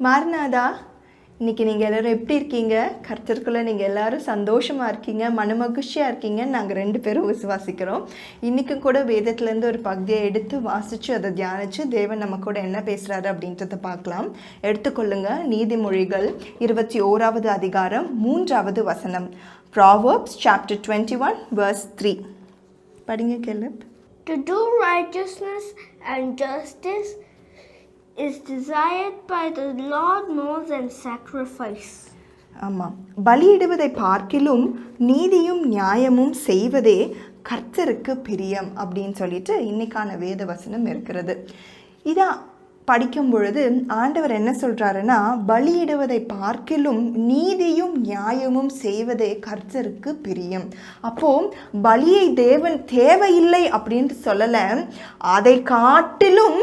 மாரநாதா, இன்றைக்கி நீங்கள் எல்லோரும் எப்படி இருக்கீங்க? கர்த்தருக்குள்ளே நீங்கள் எல்லோரும் சந்தோஷமாக இருக்கீங்க, மனமகிழ்ச்சியாக இருக்கீங்கன்னு நாங்கள் 2 பேரும் விசுவாசிக்கிறோம். இன்றைக்கும் கூட வேதத்துலேருந்து ஒரு பகுதியை எடுத்து வாசித்து அதை தியானித்து தேவன் நம்ம கூட என்ன பேசுகிறாரு அப்படின்றத பார்க்கலாம். எடுத்துக்கொள்ளுங்க. நீதிமொழிகள் 21வது அதிகாரம் 3வது வசனம். Proverbs chapter 21 verse 3. படிங்க கேளுப். To do righteousness and justice is desired by the Lord more than sacrifice. ஆமாம், பலியிடுவதை பார்க்கிலும் நீதியும் நியாயமும் செய்வதே கர்த்தருக்கு பிரியம் அப்படின்னு சொல்லிட்டு இன்னைக்கான வேத வசனம் இருக்கிறது. இதான் படிக்கும் பொழுது ஆண்டவர் என்ன சொல்கிறாருன்னா, பலியிடுவதை பார்க்கிலும் நீதியும் நியாயமும் செய்வதே கர்த்தருக்கு பிரியம். அப்போது பலியை தேவன் தேவையில்லை அப்படின்ட்டு சொல்லலை, அதை காட்டிலும்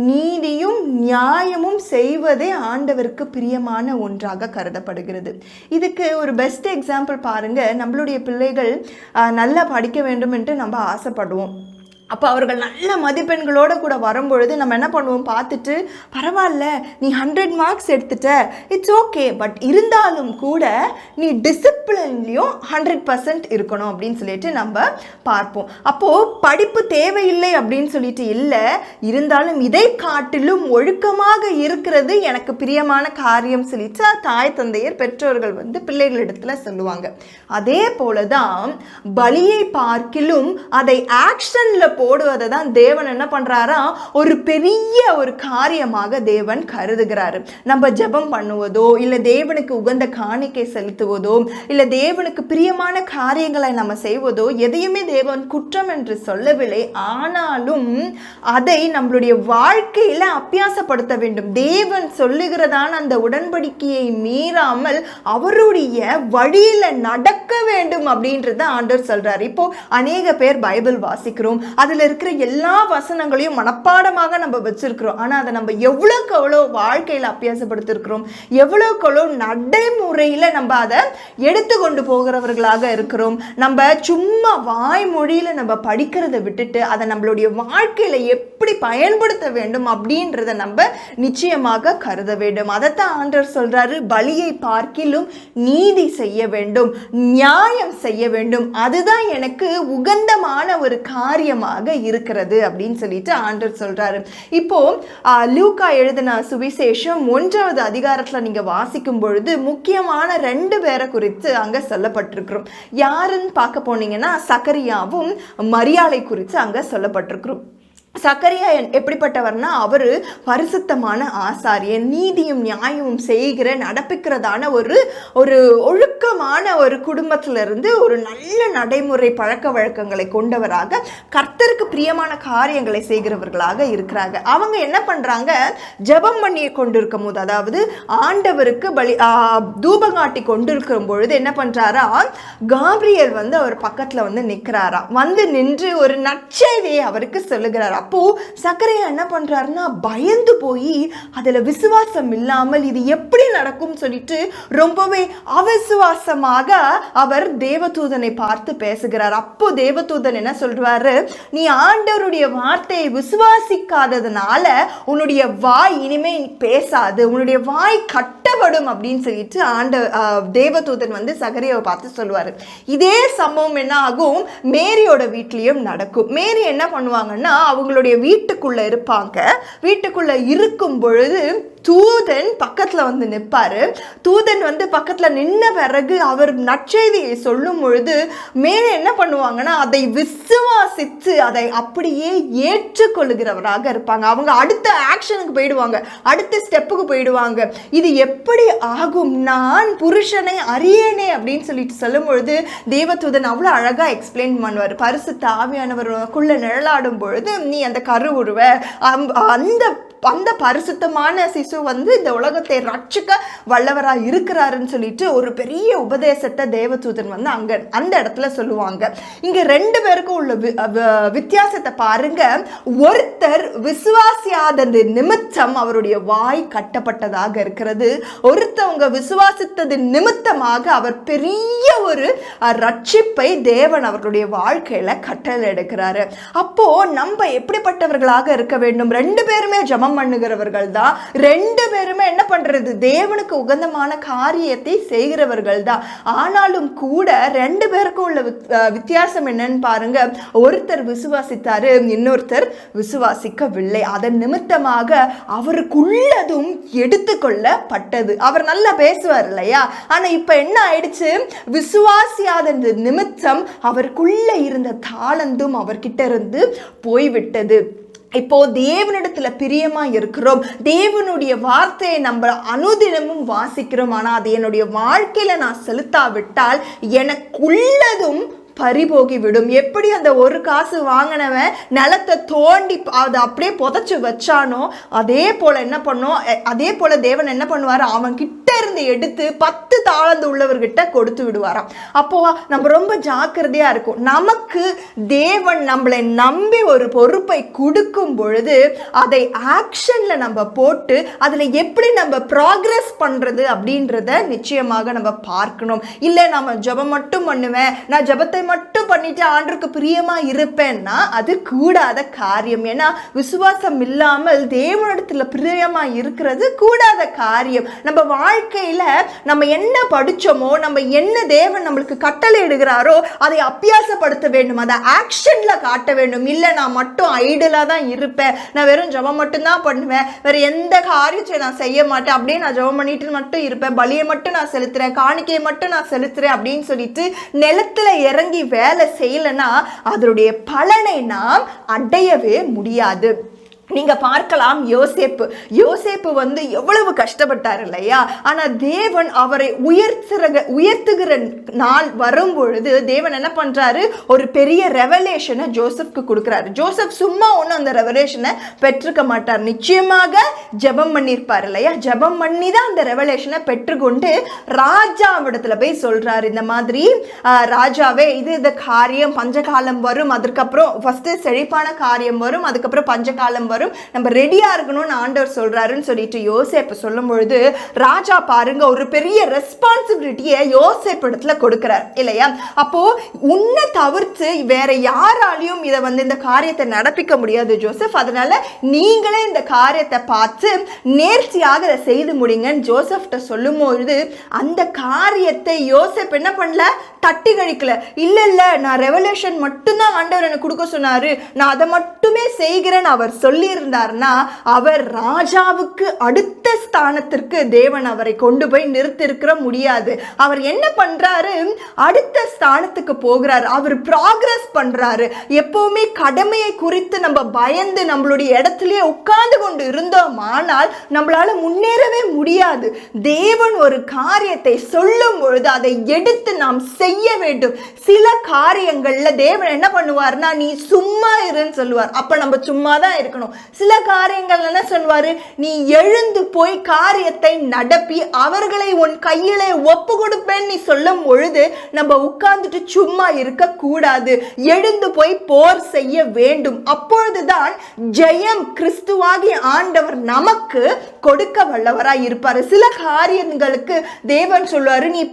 நீதியும் நியாயமும் செய்வதே ஆண்டவருக்கு பிரியமான ஒன்றாக கருதப்படுகிறது. இதுக்கு ஒரு பெஸ்ட் எக்ஸாம்பிள் பாருங்கள். நம்மளுடைய பிள்ளைகள் நல்லா படிக்க வேண்டும் என்று நம்ம ஆசைப்படுவோம். அப்போ அவர்கள் நல்ல மதிப்பெண்களோடு கூட வரும்பொழுது நம்ம என்ன பண்ணுவோம், பார்த்துட்டு பரவாயில்ல நீ 100 மார்க்ஸ் எடுத்துட்ட, இட்ஸ் ஓகே, பட் இருந்தாலும் கூட நீ டிசிப்ளின்லேயும் 100% இருக்கணும் அப்படின்னு சொல்லிட்டு நம்ம பார்ப்போம். அப்போது படிப்பு தேவையில்லை அப்படின்னு சொல்லிட்டு இல்லை, இருந்தாலும் இதை காட்டிலும் ஒழுக்கமாக இருக்கிறது எனக்கு பிரியமான காரியம் சொல்லிட்டு தாய் தந்தையர் பெற்றோர்கள் பிள்ளைகளிடத்தில் சொல்லுவாங்க. அதே போல தான் பலியை பார்க்கிலும் அதை ஆக்ஷனில் போடுவதை தான் தேவன் என்ன பண்றாரா, ஒரு பெரிய ஒரு காரியமாக தேவன் கருதுகிறாரு. நம்ம ஜெபம் பண்ணுவதோ இல்லை தேவனுக்கு உகந்த காணிக்கை செலுத்துவதோ இல்லை தேவனுக்கு பிரியமான காரியங்களை நம்ம செய்வதோ எதையுமே தேவன் குற்றம் என்று சொல்லவில்லை. ஆனாலும் அதை நம்மளுடைய வாழ்க்கையில அபியாசப்படுத்த வேண்டும். தேவன் சொல்லுகிறதான அந்த உடன்படிக்கையை மீறாமல் அவருடைய வழியில நடக்க வேண்டும் அப்படின்றத ஆண்டவர் சொல்றாரு. இப்போ அநேக பேர் பைபிள் வாசிக்கிறோம், அதுல இருக்கிற எல்லா வசனங்களையும் மனப்பாடமாக நம்ம வச்சிருக்கிறோம். ஆனா அதை நம்ம எவ்வளவுக்கு எவ்வளோ வாழ்க்கையில அபியாசப்படுத்திருக்கிறோம், எவ்வளவுக்கு எவ்வளோ நடைமுறையில நம்ம அதை எடுத்து கொண்டு போகிறவர்களாக இருக்கிறோம். நம்ம சும்மா வாய்மொழியில நம்ம படிக்கிறத விட்டுட்டு அதை நம்மளுடைய வாழ்க்கையில எப்படி பயன்படுத்த வேண்டும் அப்படின்றத நம்ம நிச்சயமாக கருத வேண்டும். அதைத்தான் ஆண்டவர் சொல்றாரு, பலியை பார்க்கிலும் நீதி செய்ய வேண்டும், நியாயம் செய்ய வேண்டும், அதுதான் எனக்கு உகந்தமான ஒரு காரியமாக இருக்கிறது அப்படின்னு சொல்லிட்டு ஆண்டவர் சொல்றாரு. இப்போ லூக்கா எழுதின சுவிசேஷம் 1வது அதிகாரத்துல நீங்க வாசிக்கும் பொழுது முக்கியமான 2 பேரை குறித்து அங்க சொல்லப்பட்டிருக்கிறோம். யாருன்னு பார்க்க போனீங்கன்னா சக்கரியாவும் மரியாளை குறித்து அங்க சொல்லப்பட்டிருக்கிறோம். சக்கரியா எப்படிப்பட்டவர்னா, அவர் பரிசுத்தமான ஆசாரியன், நீதியும் நியாயமும் செய்கிற நடப்பிக்கிறதான ஒரு ஒழுக்கமான ஒரு குடும்பத்திலிருந்து ஒரு நல்ல நடைமுறை பழக்க வழக்கங்களை கொண்டவராக கர்த்தருக்கு பிரியமான காரியங்களை செய்கிறவர்களாக இருக்கிறாங்க. அவங்க என்ன பண்றாங்க, ஜெபம் பண்ணி கொண்டிருக்கும் போது, அதாவது ஆண்டவருக்கு தூபங்காட்டி கொண்டிருக்கும் பொழுது என்ன பண்றாரா, காபிரியல் அவர் பக்கத்துல நிற்கிறாரா, நின்று ஒரு நற்செய்தியை அவருக்கு சொல்லுகிறாரா. அப்போ சக்கரையா என்ன பண்றாருன்னா, பயந்து போய் அதுல விசுவாசம் இல்லாமல் இது எப்படி நடக்கும் சொல்லிட்டு ரொம்பவே அவிசுவாசமாக அவர் தேவதூதனை பார்த்து பேசுகிறார். அப்போ தேவதூதன் என்ன சொல்றாரு, நீ ஆண்டவருடைய வார்த்தையை விசுவாசிக்காததுனால உன்னுடைய வாய் இனிமே பேசாது, உன்னுடைய வாய் கட்டப்படும் அப்படின்னு சொல்லிட்டு தேவதூதன் சக்கரையாவை பார்த்து சொல்லுவாரு. இதே சம்பவம் என்ன ஆகும், மேரியோட வீட்லயும் நடக்கும். மேரி என்ன பண்ணுவாங்கன்னா, அவங்களுடைய வீட்டுக்குள்ள இருப்பாங்க. வீட்டுக்குள்ள இருக்கும் பொழுது தூதன் பக்கத்துல நிற்பாரு. தூதன் பக்கத்துல நின்ன பிறகு அவர் நற்செய்தியை சொல்லும் பொழுது மேலே என்ன பண்ணுவாங்கன்னா, அதை விசுவாசித்து அதை அப்படியே ஏற்றுக்கொள்ளுகிறவராக இருப்பாங்க. அவங்க அடுத்த ஆக்ஷனுக்கு போயிடுவாங்க, அடுத்த ஸ்டெப்புக்கு போயிடுவாங்க. இது எப்படி ஆகும், நான் புருஷனை அறியேனே அப்படின்னு சொல்லிட்டு சொல்லும் பொழுது தேவதூதன் அவ்வளோ அழகா எக்ஸ்பிளைன் பண்ணுவார். பரிசுத்த ஆவியானவருக்குள்ள நிழலாடும் பொழுது நீ அந்த கரு உருவ அந்த பரிசுத்தமான சிசு இந்த உலகத்தை ரட்சிக்க வல்லவராக இருக்கிறாருன்னு சொல்லிட்டு ஒரு பெரிய உபதேசத்தை தேவதூதன் அங்க அந்த இடத்துல சொல்லுவாங்க. இங்க 2 பேருக்கும் உள்ள வித்தியாசத்தை பாருங்க. ஒருத்தர் விசுவாசியாதது நிமித்தம் அவருடைய வாய் கட்டப்பட்டதாக இருக்கிறது, ஒருத்தவங்க விசுவாசித்தது நிமித்தமாக அவர் பெரிய ஒரு ரட்சிப்பை தேவன் அவருடைய வாழ்க்கையில கட்டளை எடுக்கிறாரு. அப்போ நம்ம எப்படிப்பட்டவர்களாக இருக்க வேண்டும், 2 பேருமே ஜெபம் ஜெபம் பண்ணுகிறவர்கள் தான். 2 பேருமே என்ன பண்றது, தேவனுக்கு உகந்தமான காரியத்தை செய்கிறவர்கள் தான். ஆனாலும் கூட 2 பேருக்கும் உள்ள வித்தியாசம் என்னன்னு பாருங்க. ஒருத்தர் விசுவாசித்தாரு, இன்னொருத்தர் விசுவாசிக்கவில்லை. அதன் நிமித்தமாக அவருக்குள்ளதும் எடுத்துக்கொள்ளப்பட்டது. அவர் நல்லா பேசுவார் இல்லையா, ஆனா இப்ப என்ன ஆயிடுச்சு, விசுவாசியாத நிமித்தம் அவருக்குள்ள இருந்த தாளந்தும் அவர்கிட்ட இருந்து போய்விட்டது. இப்போ தேவனிடத்துல பிரியமா இருக்கிறோம், தேவனுடைய வார்த்தையை நம்ம அனுதினமும் வாசிக்கிறோம், ஆனா அது என்னுடைய வாழ்க்கையில நான் செலுத்தாவிட்டால் எனக்குள்ளதும் பறிபோகி விடும். எப்படி அந்த 1 காசு வாங்கினவன் நிலத்தை தோண்டி அதை அப்படியே புதைச்சு வச்சானோ அதே போல என்ன பண்ணோம், அதே போல தேவன் என்ன பண்ணுவார், அவன் கிட்ட இருந்து எடுத்து 10 தாளந்து உள்ளவர்கிட்ட கொடுத்து விடுவாராம். அப்போ நம்ம ரொம்ப ஜாக்கிரதையா இருக்கும். நமக்கு தேவன் நம்மளை நம்பி ஒரு பொறுப்பை கொடுக்கும் பொழுது அதை ஆக்ஷன்ல நம்ம போட்டு அதுல எப்படி நம்ம ப்ராக்ரஸ் பண்றது அப்படின்றத நிச்சயமாக நம்ம பார்க்கணும். இல்லை நம்ம ஜெபம் மட்டும் பண்ணுவேன், நான் ஜெபத்தை மட்டும் பண்ணிட்டு ஆண்டவருக்கு பிரியமா இருப்பேன்னா அது கூடாத காரியம். ஏன்னா விசுவாசம் இல்லாமல் தேவனிடத்துல பிரியமா இருக்கிறது கூடாத காரியம். நம்ம வாழ்க்கையில நம்ம என்ன படிச்சோமோ, நம்ம என்ன தேவன் நம்மளுக்கு கட்டளை இடுகிறாரோ அதை அபியாசப்படுத்த வேண்டும், அதை ஆக்ஷன்ல காட்ட வேண்டும். இல்லை நான் மட்டும் ஐடியலா தான் இருப்பேன், நான் வெறும் ஜெபம் மட்டும் தான் பண்ணுவேன், வேற எந்த காரியத்தை நான் செய்ய மாட்டேன், அப்படியே நான் ஜெபம் பண்ணிட்டு மட்டும் இருப்பேன், பலியை மட்டும் நான் செலுத்துறேன், காணிக்கையை மட்டும் நான் செலுத்துறேன் அப்படின்னு சொல்லிட்டு நிலத்துல இறங்கி வேலை செய்யலன்னா அதனுடைய பலனை நாம் அடையவே முடியாது. நீங்க பார்க்கலாம், யோசேப்பு வந்து எவ்வளவு கஷ்டப்பட்டார் இல்லையா, ஆனா தேவன் அவரை உயர்த்துகிற நாள் வரும் பொழுது தேவன் என்ன பண்றாரு, ஒரு பெரிய ரெவலேஷனை ஜோசப்க்கு கொடுக்கிறாரு. ஜோசப் சும்மா ஒன்னும் அந்த ரெவலேஷனை பெற்றுக்க மாட்டார், நிச்சயமாக ஜெபம் பண்ணியிருப்பார் இல்லையா. ஜெபம் பண்ணி தான் அந்த ரெவலேஷனை பெற்றுக்கொண்டு ராஜாவிடத்துல போய் சொல்றாரு, இந்த மாதிரி ராஜாவே இது காரியம் பஞ்சகாலம் வரும், அதுக்கப்புறம் ஃபர்ஸ்ட் செழிப்பான காரியம் வரும், அதுக்கப்புறம் பஞ்சகாலம் வரும், நம்ம ரெடியா இருக்கணும்னு ஆண்டவர் சொல்றாருன்னு சொல்லிட்டு யோசேப்பு சொல்லும் பொழுது ராஜா பாருங்க ஒரு பெரிய ரெஸ்பான்சிபிலிட்டியை யோசேப்பு இடத்துல கொடுக்கிறார் இல்லையா. அப்போ உன்னை தவிர்த்து வேற யாராலையும் இதை வந்து இந்த காரியத்தை நடப்பிக்க முடியாது ஜோசப், அதனால நீங்களே இந்த காரியத்தை பார்த்து நேர்ச்சியாக இதை செய்து முடிங்கன்னு ஜோசப்ட்ட சொல்லும் பொழுது அந்த காரியத்தை யோசேப் என்ன பண்ணல, தட்டி கழிக்கல. இல்ல நான் ரெவலேஷன் மட்டும்தான் ஆண்டவர் எனக்கு கொடுக்க சொன்னாரு, நான் அதை மட்டுமே செய்கிறேன் அவர் சொல்லி இருந்தார்னா அவர் ராஜாவுக்கு அடுத்த ஸ்தானத்திற்கு தேவன் அவரை கொண்டு போய் நிறுத்திருக்க முடியாது. அவர் என்ன பண்றாரு, அடுத்த ஸ்தானத்துக்கு போகிறார், அவர் ப்ராக்ரஸ் பண்றாரு. எப்பவுமே கடமையை குறித்து நம்ம பயந்து நம்மளுடைய இடத்திலேயே உட்கார்ந்து கொண்டு இருந்தோம் ஆனால் நம்மளால முன்னேறவே முடியாது. தேவன் ஒரு காரியத்தை சொல்லும் பொழுது அதை எடுத்து நாம் செய்ய வேண்டும். சில காரியங்கள்ல தேவன் என்ன பண்ணுவார்னா நீ சும்மா இருன்னு சொல்லுவார், அப்ப நம்ம சும்மா தான் இருக்கணும். சில காரியங்கள் என்ன சொல்வாரு, நீ எழுந்து போய் காரியத்தை நடப்பி அவர்களை உன் கையிலே ஒப்பு கொடுப்பேன் நீ சொல்லும் பொழுது நம்ம உட்கார்ந்துட்டு சும்மா இருக்க கூடாது, எழுந்து போய் போர் செய்ய வேண்டும். அப்பொழுதுதான் ஜெயம் கிறிஸ்துவாகிய ஆண்டவர் நமக்கு கொடுக்க வல்லவராய் இருப்பாரு. சில காரியங்களுக்கு தேவன் சொல்வாரு, நீ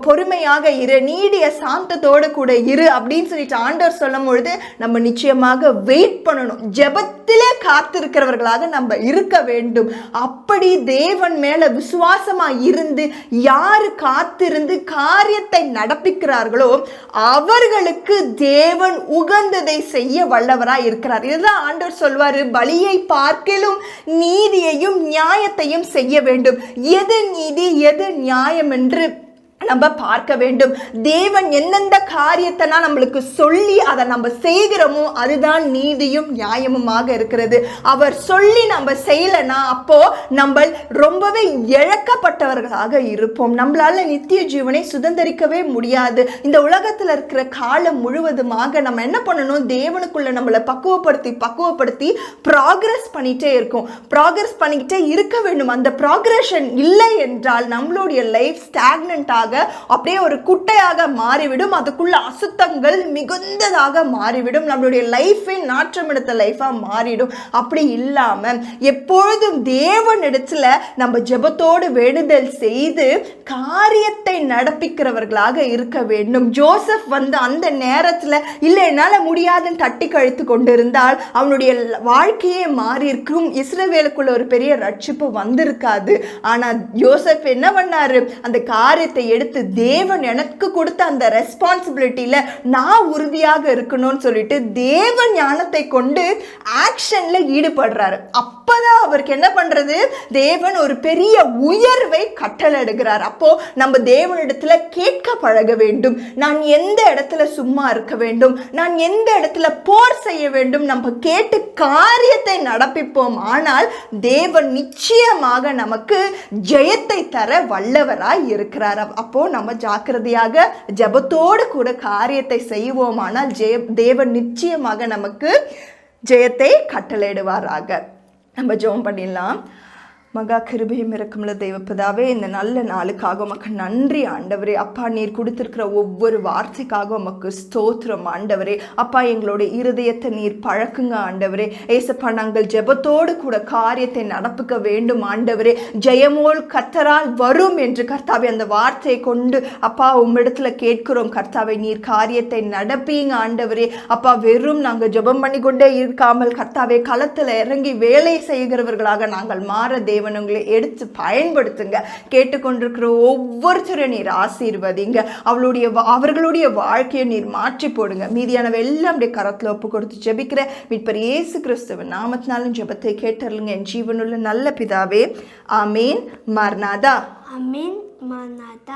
பொறுமையாக இரு, நீடிய சாந்தத்தோடு கூட இரு அப்படின்னு சொல்லிட்டு ஆண்டவர் சொல்லும் பொழுது நம்ம நிச்சயமாக வெயிட் பண்ணணும், ஜெபத்திலே காத்திருக்கிறவர்களாக நம்ம இருக்க வேண்டும். அப்படி தேவன் மேல விசுவாசமா இருந்து யாரு காத்திருந்து காரியத்தை நடப்பிக்கிறார்களோ அவர்களுக்கு தேவன் உகந்ததை செய்ய வல்லவராய் இருக்கிறார். இதுதான் ஆண்டவர் சொல்வாரு, பலியை பார்க்கிலும் நீதியையும் நியாயத்தையும் செய்ய வேண்டும். எது நீதி எது நியாயம் என்று நம்ம பார்க்க வேண்டும். தேவன் எந்தெந்த காரியத்தை நம்மளுக்கு சொல்லி அதை நம்ம செய்கிறோமோ அதுதான் நீதியும் நியாயமுமாக இருக்கிறது. அவர் சொல்லி நம்ம செய்யலைன்னா அப்போ நம்ம ரொம்பவே இழக்கப்பட்டவர்களாக இருப்போம். நம்மளால நித்திய ஜீவனை சுதந்திரிக்கவே முடியாது. இந்த உலகத்தில் இருக்கிற காலம் முழுவதுமாக நம்ம என்ன பண்ணணும், தேவனுக்குள்ள நம்மளை பக்குவப்படுத்தி ப்ராக்ரஸ் பண்ணிட்டே இருக்கோம், ப்ராக்ரஸ் பண்ணிக்கிட்டே இருக்க வேண்டும். அந்த ப்ராக்ரஷன் இல்லை என்றால் நம்மளுடைய லைஃப் ஸ்டாக்னன்ட் ஆக அப்படியே ஒரு குட்டையாக மாறிவிடும். அதுக்குள்ள அசுத்தங்கள் மிகுந்ததாக மாறிவிடும். நம்மளுடைய லைஃபே நாற்றம் எடுத்த லைஃபா மாறிடும். அப்படி இல்லாம எப்பொழுதும் தேவனிடத்துல நம்ம ஜெபத்தோடு வேண்டுதல் செய்து காரியத்தை நடப்பிக்கிறவர்களாக இருக்க வேண்டும். ஜோசப் அந்த நேரத்துல இல்ல என்னால முடியாதுன்னு தட்டி கழித்து கொண்டிருந்தால் அவனுடைய வாழ்க்கையே மாறி இருக்கும். இஸ்ரவேலுக்குள்ள ஒரு பெரிய ரட்சிப்பு வந்திருக்காது. ஆனா யோசப் என்ன பண்ணாரு, அந்த காரியத்தை எடுத்து தேவன் எனக்கு கொடுத்த அந்த ரெஸ்பான்சிபிலிட்டியில நான் உறுதியாக இருக்கணும்னு சொல்லிட்டு தேவ ஞானத்தை கொண்டு ஆக்ஷன்ல ஈடுபடுறாரு. அப்பதான் அவருக்கு என்ன பண்றது, தேவன் ஒரு பெரிய உயர்வை கட்டளையிடுகிறார். அப்போ நம்ம தேவனிடத்துல கேட்க பழக வேண்டும். நான் எந்த இடத்துல சும்மா இருக்க வேண்டும், நான் எந்த இடத்துல போர் செய்ய வேண்டும், நம்ம கேட்டு காரியத்தை நடப்பிப்போம். ஆனால் தேவன் நிச்சயமாக நமக்கு ஜெயத்தை தர வல்லவராய் இருக்கிறார். அப்போ நம்ம ஜாக்கிரதையாக ஜெபத்தோடு கூட காரியத்தை செய்வோமானால் தேவன் நிச்சயமாக நமக்கு ஜெயத்தை கட்டளையிடுவாராக. நம்ம ஜெபம் பண்ணிடலாம். மகா கிருபையும் இரக்கமுள்ள தெய்வப்பிதாவே, இந்த நல்ல நாளுக்காக உமக்கு நன்றி ஆண்டவரே. அப்பா, நீர் கொடுத்திருக்கிற ஒவ்வொரு வார்த்தைக்காக உமக்கு ஸ்தோத்திரம் ஆண்டவரே. அப்பா, எங்களுடைய இருதயத்தை நீர் பழக்குங்க ஆண்டவரே. ஏசப்பா, நாங்கள் ஜெபத்தோடு கூட காரியத்தை நடப்பிக்க வேண்டும் ஆண்டவரே. ஜெயமோல் கர்த்தரால் வரும் என்று கர்த்தாவே அந்த வார்த்தையை கொண்டு அப்பா உம்மிடத்துல கேட்கிறோம் கர்த்தாவே. நீர் காரியத்தை நடப்பீங்க ஆண்டவரே. அப்பா, வெறும் நாங்கள் ஜெபம் பண்ணி கொண்டே இருக்காமல் கர்த்தாவே களத்துல இறங்கி வேலை செய்கிறவர்களாக நாங்கள் மாற தேவன் உங்களை எடுத்து பயன்படுத்துங்க. கேட்டுக்கொண்டிருக்கிற ஒவ்வொருத்தரும் நீர் ஆசீர்வதிங்க. அவர்களுடைய வாழ்க்கையை நீர் மாற்றி போடுங்க. மீதியானவை எல்லாம் அப்படியே கரத்துல ஒப்பு கொடுத்து ஜெபிக்கிற மீட்பர் இயேசு கிறிஸ்துவின் நாமத்தினாலும் ஜெபத்தை கேட்டருளுங்க என் ஜீவனுள்ள நல்ல பிதாவே. ஆமேன். மர்நாதா. Amen. Manada.